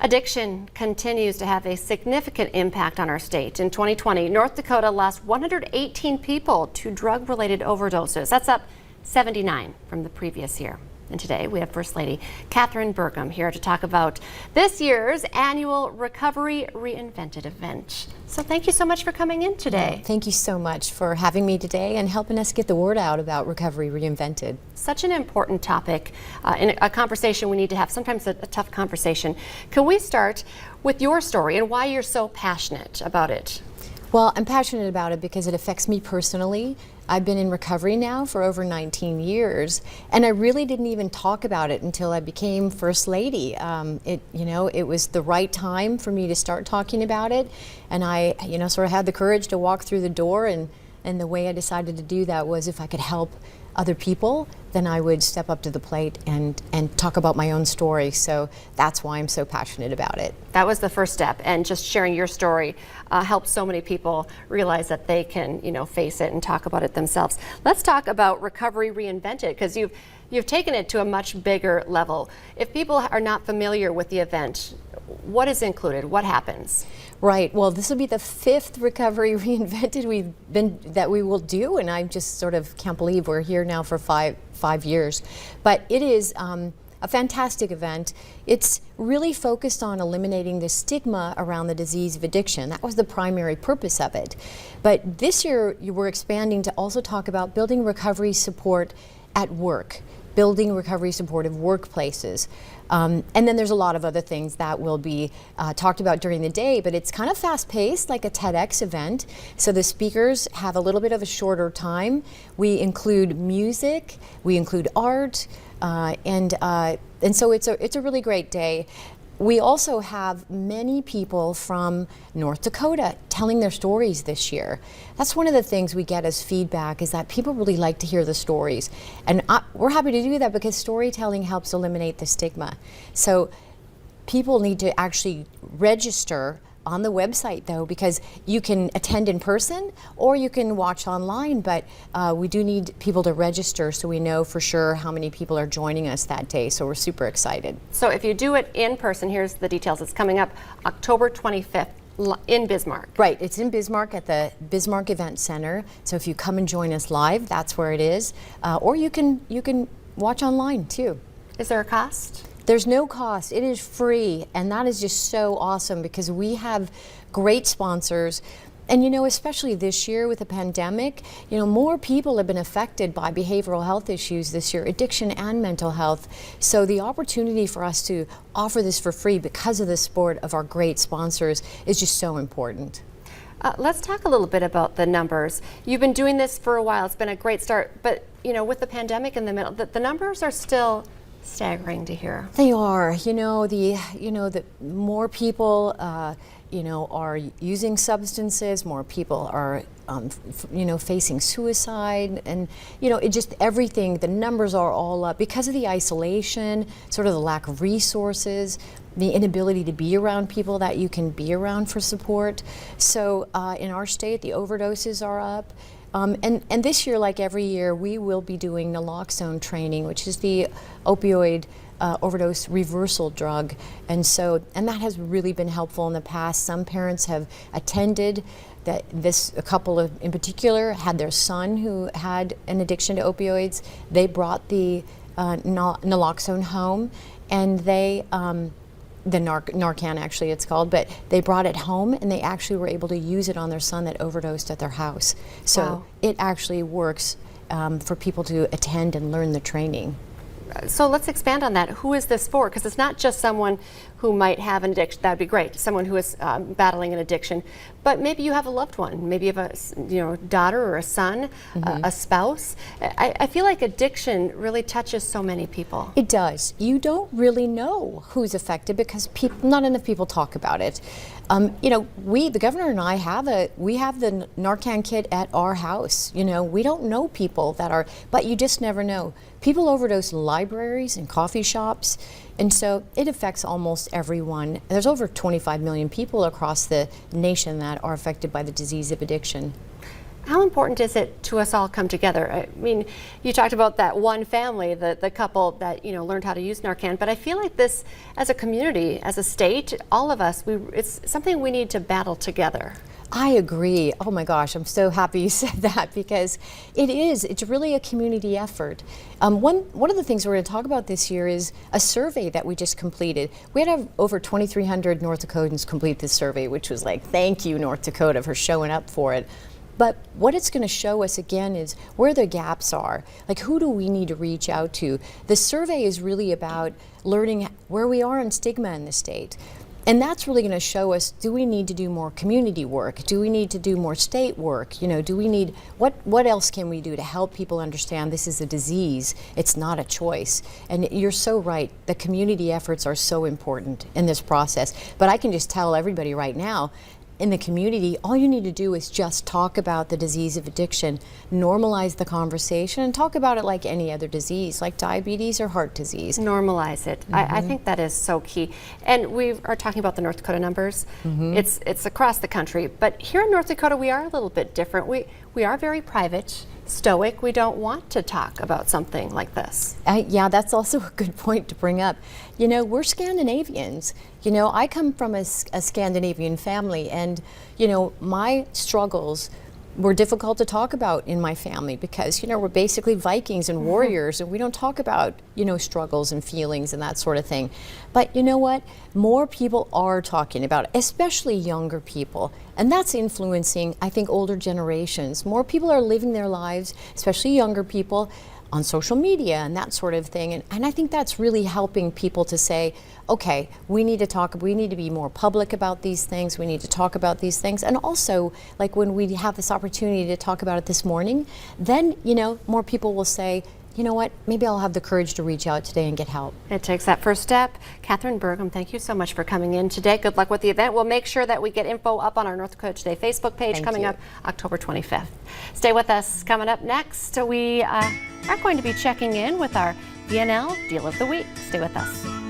Addiction continues to have a significant impact on our state. In 2020, North Dakota lost 118 people to drug-related overdoses. That's up 79 from the previous year. And today we have First Lady Catherine Burgham here to talk about this year's annual Recovery Reinvented event. So thank you so much for coming in today. Thank you so much for having me today and helping us get the word out about Recovery Reinvented. Such an important topic in a conversation we need to have, sometimes a tough conversation. Can we start with your story and why you're so passionate about it? Well, I'm passionate about it because it affects me personally. I've been in recovery now for over 19 years, and I really didn't even talk about it until I became First Lady. It was the right time for me to start talking about it, and I, sort of had the courage to walk through the door, and the way I decided to do that was if I could help other people, then I would step up to the plate and talk about my own story. So that's why I'm so passionate about it. That was the first step, and just sharing your story helps so many people realize that they can, face it and talk about it themselves. Let's talk about Recovery Reinvented, because you've taken it to a much bigger level. If people are not familiar with the event, what is included? What happens? Right. Well, this will be the 5th Recovery Reinvented that we will do, and I just sort of can't believe we're here now for five years. But it is a fantastic event. It's really focused on eliminating the stigma around the disease of addiction. That was the primary purpose of it. But this year, we're expanding to also talk about building recovery support at work, building recovery supportive workplaces. And then there's a lot of other things that will be talked about during the day, but it's kind of fast-paced, like a TEDx event. So the speakers have a little bit of a shorter time. We include music, we include art, and so it's a really great day. We also have many people from North Dakota telling their stories this year. That's one of the things we get as feedback, is that people really like to hear the stories. And we're happy to do that because storytelling helps eliminate the stigma. So people need to actually register on the website, though, because you can attend in person or you can watch online, but we do need people to register so we know for sure how many people are joining us that day. So we're super excited. So if you do it in person, here's the details. It's coming up October 25th in Bismarck. Right, it's in Bismarck at the Bismarck Event Center. So if you come and join us live, that's where it is. Or you can watch online too. Is there a cost? There's no cost. It is free, and that is just so awesome because we have great sponsors. And especially this year with the pandemic, more people have been affected by behavioral health issues this year, addiction and mental health. So the opportunity for us to offer this for free because of the support of our great sponsors is just so important. Let's talk a little bit about the numbers. You've been doing this for a while. It's been a great start, but with the pandemic in the middle, the numbers are still staggering to hear. They are. The more people are using substances, more people are facing suicide, and it just everything. The numbers are all up because of the isolation, sort of the lack of resources, the inability to be around people that you can be around for support. So in our state, the overdoses are up. And this year, like every year, we will be doing naloxone training, which is the opioid overdose reversal drug. And that has really been helpful in the past. Some parents have attended. A couple in particular had their son who had an addiction to opioids. They brought the naloxone home, and they the Narcan, actually it's called, but they brought it home and they actually were able to use it on their son that overdosed at their house. So wow. It actually works for people to attend and learn the training. So let's expand on that. Who is this for? Because it's not just someone who might have an addiction. That would be great. Someone who is battling an addiction, but maybe you have a loved one. Maybe you have a daughter or a son, a spouse. I feel like addiction really touches so many people. It does. You don't really know who's affected because not enough people talk about it. The governor and I we have the Narcan kit at our house. We don't know people that are, but you just never know. People overdose in libraries and coffee shops, and so it affects almost everyone. There's over 25 million people across the nation that are affected by the disease of addiction. How important is it to us all come together? I mean, you talked about that one family, the couple that learned how to use Narcan, but I feel like this, as a community, as a state, all of us, it's something we need to battle together. I agree. Oh my gosh, I'm so happy you said that, because it's really a community effort. One of the things we're going to talk about this year is a survey that we just completed. We had over 2,300 North Dakotans complete this survey, which was like, thank you, North Dakota, for showing up for it. But what it's going to show us again is where the gaps are. Like, who do we need to reach out to? The survey is really about learning where we are in stigma in the state. And that's really going to show us, do we need to do more community work? Do we need to do more state work? Do we need, what else can we do to help people understand this is a disease, it's not a choice? And you're so right, the community efforts are so important in this process. But I can just tell everybody right now, in the community, all you need to do is just talk about the disease of addiction, normalize the conversation, and talk about it like any other disease, like diabetes or heart disease. Normalize it. I think that is so key. And we are talking about the North Dakota numbers. It's across the country, but here in North Dakota, we are a little bit different. We are very private, stoic. We don't want to talk about something like this. Yeah, that's also a good point to bring up. We're Scandinavians. I come from a Scandinavian family, and my struggles were difficult to talk about in my family because we're basically Vikings and warriors, and we don't talk about struggles and feelings and that sort of thing. But you know what? More people are talking about it, especially younger people, and that's influencing, I think, older generations. More people are living their lives, especially younger people, on social media and that sort of thing. And I think that's really helping people to say, okay, we need to be more public about these things, we need to talk about these things. And also, like when we have this opportunity to talk about it this morning, then, more people will say, you know what, maybe I'll have the courage to reach out today and get help. It takes that first step. Catherine Burgum, thank you so much for coming in today. Good luck with the event. We'll make sure that we get info up on our North Dakota Today Facebook page coming up October 25th. Stay with us. Coming up next, we are going to be checking in with our VNL Deal of the Week. Stay with us.